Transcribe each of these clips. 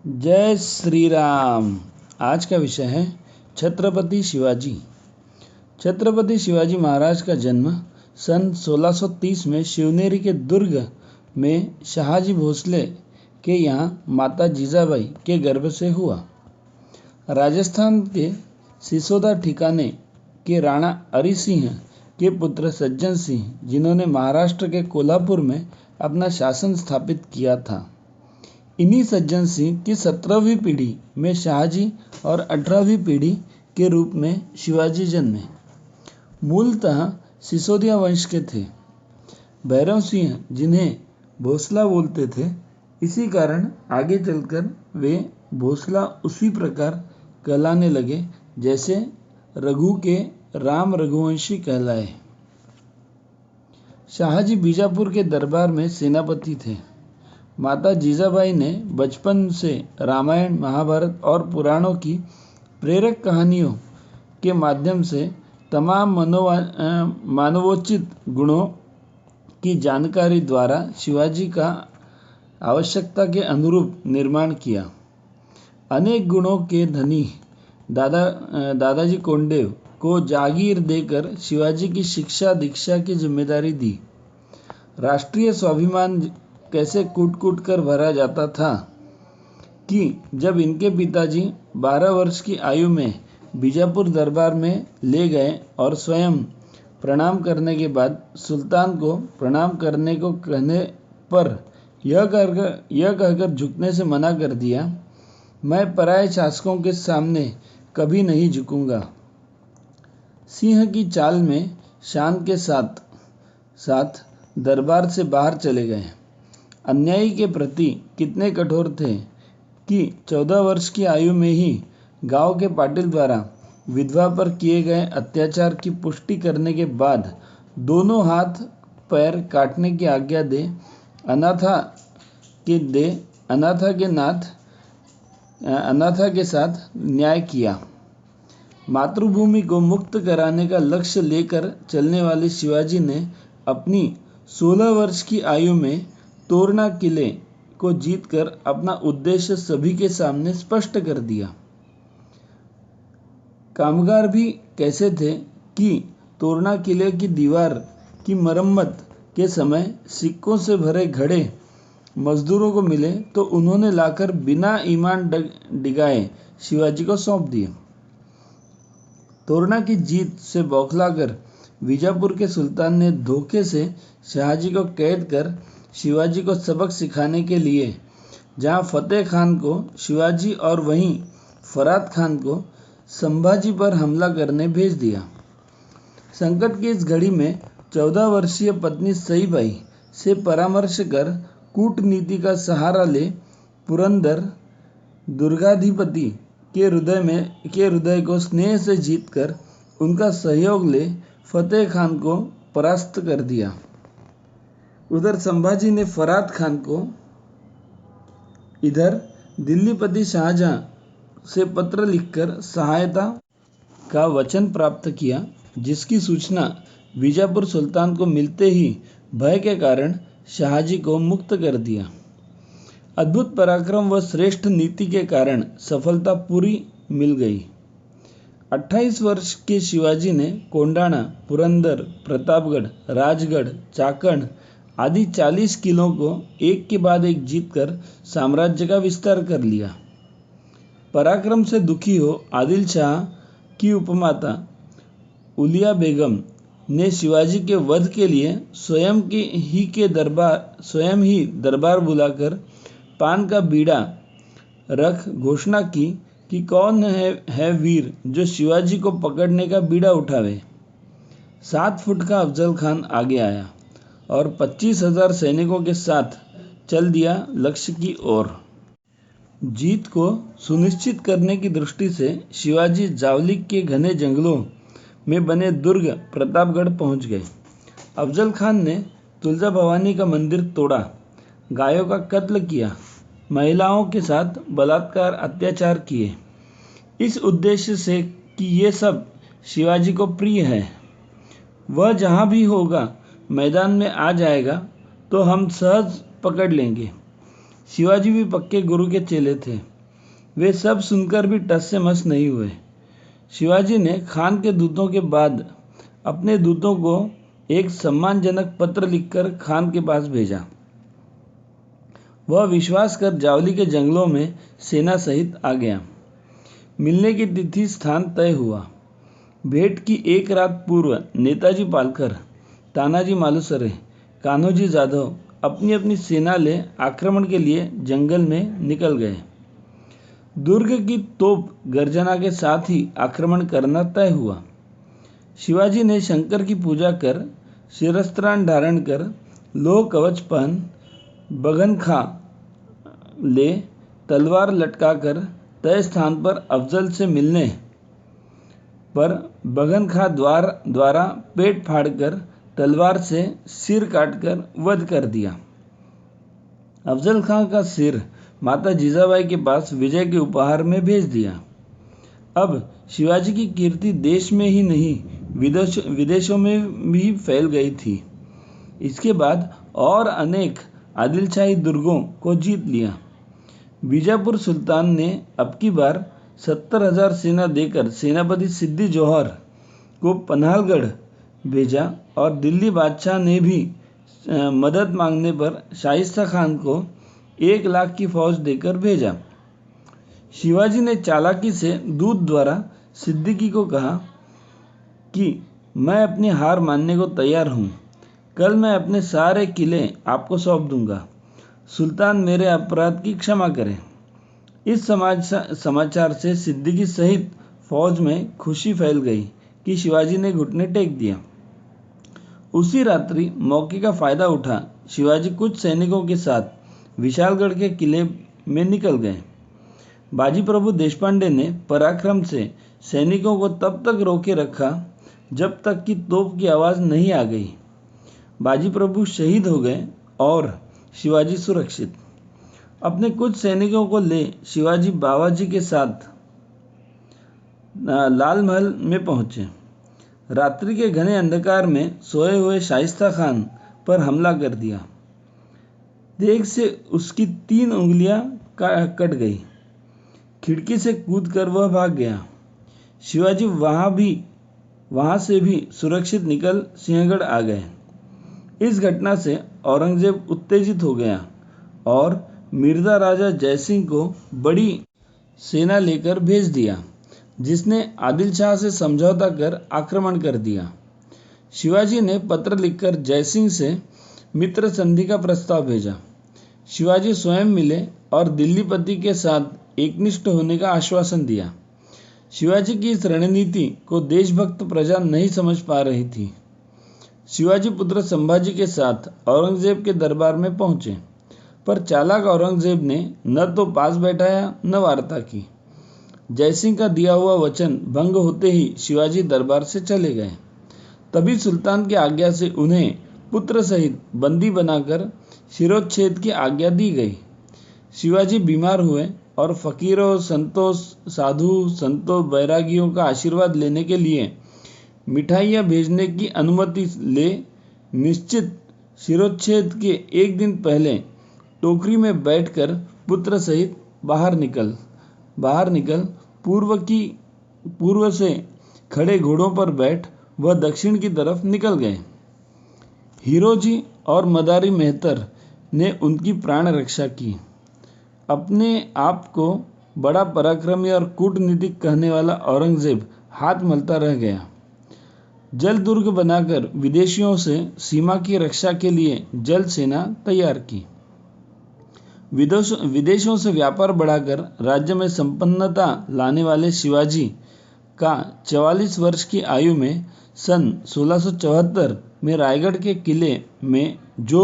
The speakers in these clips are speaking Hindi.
जय श्री राम। आज का विषय है छत्रपति शिवाजी। छत्रपति शिवाजी महाराज का जन्म सन 1630 में शिवनेरी के दुर्ग में शहाजी भोसले के यहाँ माता जीजाबाई के गर्भ से हुआ। राजस्थान के सिसोदा ठिकाने के राणा हरि सिंह के पुत्र सज्जन सिंह, जिन्होंने महाराष्ट्र के कोल्हापुर में अपना शासन स्थापित किया था, इन्हीं सज्जन सिंह की 17वीं पीढ़ी में शाहजी और 18वीं पीढ़ी के रूप में शिवाजी जन्मे। मूलतः सिसोदिया वंश के थे। भैरव सिंह जिन्हें भोसला बोलते थे, इसी कारण आगे चलकर वे भोसला उसी प्रकार कहलाने लगे जैसे रघु के राम रघुवंशी कहलाए। शाहजी बीजापुर के दरबार में सेनापति थे। माता जीजाबाई ने बचपन से रामायण, महाभारत और पुराणों की प्रेरक कहानियों के माध्यम से तमाम मानवोचित गुणों की जानकारी द्वारा शिवाजी का आवश्यकता के अनुरूप निर्माण किया। अनेक गुणों के धनी दादाजी कोंडदेव को जागीर देकर शिवाजी की शिक्षा दीक्षा की जिम्मेदारी दी। राष्ट्रीय स्वाभिमान कैसे कूट कूट कर भरा जाता था कि जब इनके पिताजी 12 वर्ष की आयु में बीजापुर दरबार में ले गए और स्वयं प्रणाम करने के बाद सुल्तान को प्रणाम करने को कहने पर यह कहकर झुकने से मना कर दिया, मैं पराये शासकों के सामने कभी नहीं झुकूंगा। सिंह की चाल में शान के साथ साथ दरबार से बाहर चले गए। अन्यायी के प्रति कितने कठोर थे कि 14 वर्ष की आयु में ही गांव के पाटिल द्वारा विधवा पर किए गए अत्याचार की पुष्टि करने के बाद दोनों हाथ पैर काटने की आज्ञा दे अनाथा के साथ न्याय किया। मातृभूमि को मुक्त कराने का लक्ष्य लेकर चलने वाले शिवाजी ने अपनी 16 वर्ष की आयु में तोरना किले को जीतकर अपना उद्देश्य सभी के सामने स्पष्ट कर दिया। कामगार भी कैसे थे कि तोरना किले की दीवार की मरम्मत के समय सिक्कों से भरे घड़े मजदूरों को मिले तो उन्होंने लाकर बिना ईमान डिगाए शिवाजी को सौंप दिए। तोरना की जीत से बौखलाकर बीजापुर के सुल्तान ने धोखे से शाहजी को कैद कर शिवाजी को सबक सिखाने के लिए जहां फतेह खान को शिवाजी और वहीं फराद खान को संभाजी पर हमला करने भेज दिया। संकट की इस घड़ी में 14 वर्षीय पत्नी सईबाई से परामर्श कर कूटनीति का सहारा ले पुरंदर दुर्गाधिपति के हृदय को स्नेह से जीतकर उनका सहयोग ले फतेह खान को परास्त कर दिया। उधर संभाजी ने फराद खान को इधर दिल्लीपति शाहजहां से पत्र लिखकर सहायता का वचन प्राप्त किया, जिसकी सूचना बीजापुर सुल्तान को मिलते ही भय के कारण शाहजी को मुक्त कर दिया। अद्भुत पराक्रम व श्रेष्ठ नीति के कारण सफलता पूरी मिल गई। 28 वर्ष के शिवाजी ने कोंडाणा, पुरंदर, प्रतापगढ़, राजगढ़, चाकण आदि 40 किलों को एक के बाद एक जीतकर साम्राज्य का विस्तार कर लिया। पराक्रम से दुखी हो आदिल शाह की उपमाता उलिया बेगम ने शिवाजी के वध के लिए स्वयं ही दरबार बुलाकर पान का बीड़ा रख घोषणा की कि कौन है वीर जो शिवाजी को पकड़ने का बीड़ा उठावे। 7 फुट का अफजल खान आगे आया और 25,000 सैनिकों के साथ चल दिया लक्ष्य की ओर। जीत को सुनिश्चित करने की दृष्टि से शिवाजी जावली के घने जंगलों में बने दुर्ग प्रतापगढ़ पहुंच गए। अफजल खान ने तुलजा भवानी का मंदिर तोड़ा, गायों का कत्ल किया, महिलाओं के साथ बलात्कार अत्याचार किए, इस उद्देश्य से कि ये सब शिवाजी को प्रिय है। वह जहाँ भी होगा मैदान में आ जाएगा तो हम सहज पकड़ लेंगे। शिवाजी भी पक्के गुरु के चेले थे। वे सब सुनकर भी टस से मस नहीं हुए। शिवाजी ने खान के दूतों के बाद अपने दूतों को एक सम्मानजनक पत्र लिखकर खान के पास भेजा। वह विश्वास कर जावली के जंगलों में सेना सहित आ गया। मिलने की तिथि स्थान तय हुआ। भेंट की एक रात पूर्व नेताजी पालकर, तानाजी मालुसरे, कान्होजी जाधव अपनी अपनी सेना ले आक्रमण के लिए जंगल में निकल गए। दुर्ग की तोप गर्जना के साथ ही आक्रमण करना तय हुआ। शिवाजी ने शंकर की पूजा कर, शिरस्त्राण धारण कर, लोह कवच पहन, बगन खा ले, तलवार लटकाकर तय स्थान पर अफजल से मिलने पर बगन खा द्वारा पेट फाड़कर तलवार से सिर काटकर वध कर दिया। अफजल खां का सिर माता जीजाबाई के पास विजय के उपहार में भेज दिया। अब शिवाजी की कीर्ति देश में ही नहीं विदेशों में भी फैल गई थी। इसके बाद और अनेक आदिलशाही दुर्गों को जीत लिया। बीजापुर सुल्तान ने अब की बार 70,000 सेना देकर सेनापति सिद्दी जौहर को पन्हालगढ़ भेजा और दिल्ली बादशाह ने भी मदद मांगने पर शाइस्ता खान को 1 लाख की फौज देकर भेजा। शिवाजी ने चालाकी से दूत द्वारा सिद्दीकी को कहा कि मैं अपनी हार मानने को तैयार हूँ। कल मैं अपने सारे किले आपको सौंप दूंगा। सुल्तान मेरे अपराध की क्षमा करें। इस समाचार से सिद्दीकी सहित फौज में खुशी फैल गई कि शिवाजी ने घुटने टेक दिया। उसी रात्रि मौके का फायदा उठा शिवाजी कुछ सैनिकों के साथ विशालगढ़ के किले में निकल गए। बाजी प्रभु देशपांडे ने पराक्रम से सैनिकों को तब तक रोके रखा जब तक कि तोप की आवाज़ नहीं आ गई। बाजी प्रभु शहीद हो गए और शिवाजी सुरक्षित। अपने कुछ सैनिकों को ले शिवाजी बावाजी के साथ लाल महल में पहुंचे। रात्रि के घने अंधकार में सोए हुए शाइस्ता खान पर हमला कर दिया। तेग से उसकी 3 उंगलियां कट गई। खिड़की से कूदकर वह भाग गया। शिवाजी वहां से भी सुरक्षित निकल सिंहगढ़ आ गए। इस घटना से औरंगजेब उत्तेजित हो गया और मिर्जा राजा जयसिंह को बड़ी सेना लेकर भेज दिया, जिसने आदिल शाह से समझौता कर आक्रमण कर दिया। शिवाजी ने पत्र लिखकर जयसिंह से मित्र संधि का प्रस्ताव भेजा। शिवाजी स्वयं मिले और दिल्लीपति के साथ एकनिष्ठ होने का आश्वासन दिया। शिवाजी की इस रणनीति को देशभक्त प्रजा नहीं समझ पा रही थी। शिवाजी पुत्र संभाजी के साथ औरंगजेब के दरबार में पहुंचे, पर चालाक औरंगजेब ने न तो पास बैठाया न वार्ता की। जयसिंह का दिया हुआ वचन भंग होते ही शिवाजी दरबार से चले गए। तभी सुल्तान की आज्ञा से उन्हें पुत्र सहित बंदी बनाकर शिरोच्छेद की आज्ञा दी गई। शिवाजी बीमार हुए और फकीरों, संतों, साधु संतों, बैरागियों का आशीर्वाद लेने के लिए मिठाइयाँ भेजने की अनुमति ले निश्चित शिरोच्छेद के 1 दिन पहले टोकरी में बैठकर पुत्र सहित बाहर निकल पूर्व से खड़े घोड़ों पर बैठ वह दक्षिण की तरफ निकल गए। हीरोजी और मदारी मेहतर ने उनकी प्राण रक्षा की। अपने आप को बड़ा पराक्रमी और कूटनीतिक कहने वाला औरंगजेब हाथ मलता रह गया। जल दुर्ग बनाकर विदेशियों से सीमा की रक्षा के लिए जल सेना तैयार की। विदेशों से व्यापार बढ़ाकर राज्य में संपन्नता लाने वाले शिवाजी का 44 वर्ष की आयु में सन 1674 में रायगढ़ के किले में जो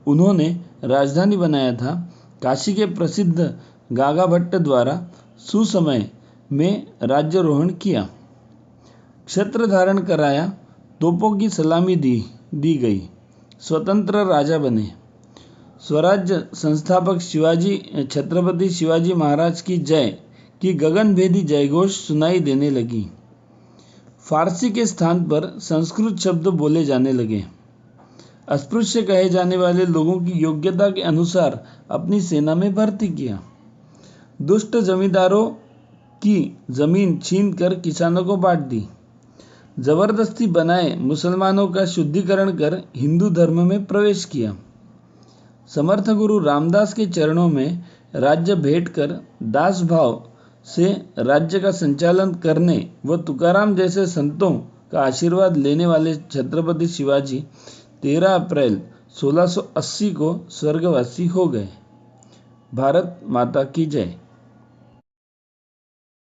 उन्होंने राजधानी बनाया था, काशी के प्रसिद्ध गागा भट्ट द्वारा सुसमय में राज्यारोहण किया। क्षत्र धारण कराया, तोपों की सलामी दी गई, स्वतंत्र राजा बने। स्वराज्य संस्थापक छत्रपति शिवाजी महाराज की जय की गगनभेदी जयघोष सुनाई देने लगी। फारसी के स्थान पर संस्कृत शब्द बोले जाने लगे। अस्पृश्य कहे जाने वाले लोगों की योग्यता के अनुसार अपनी सेना में भर्ती किया। दुष्ट जमींदारों की जमीन छीनकर किसानों को बांट दी। जबरदस्ती बनाए मुसलमानों का शुद्धिकरण कर हिंदू धर्म में प्रवेश किया। समर्थ गुरु रामदास के चरणों में राज्य भेंट कर दास भाव से राज्य का संचालन करने व तुकाराम जैसे संतों का आशीर्वाद लेने वाले छत्रपति शिवाजी 13 अप्रैल 1680 को स्वर्गवासी हो गए। भारत माता की जय।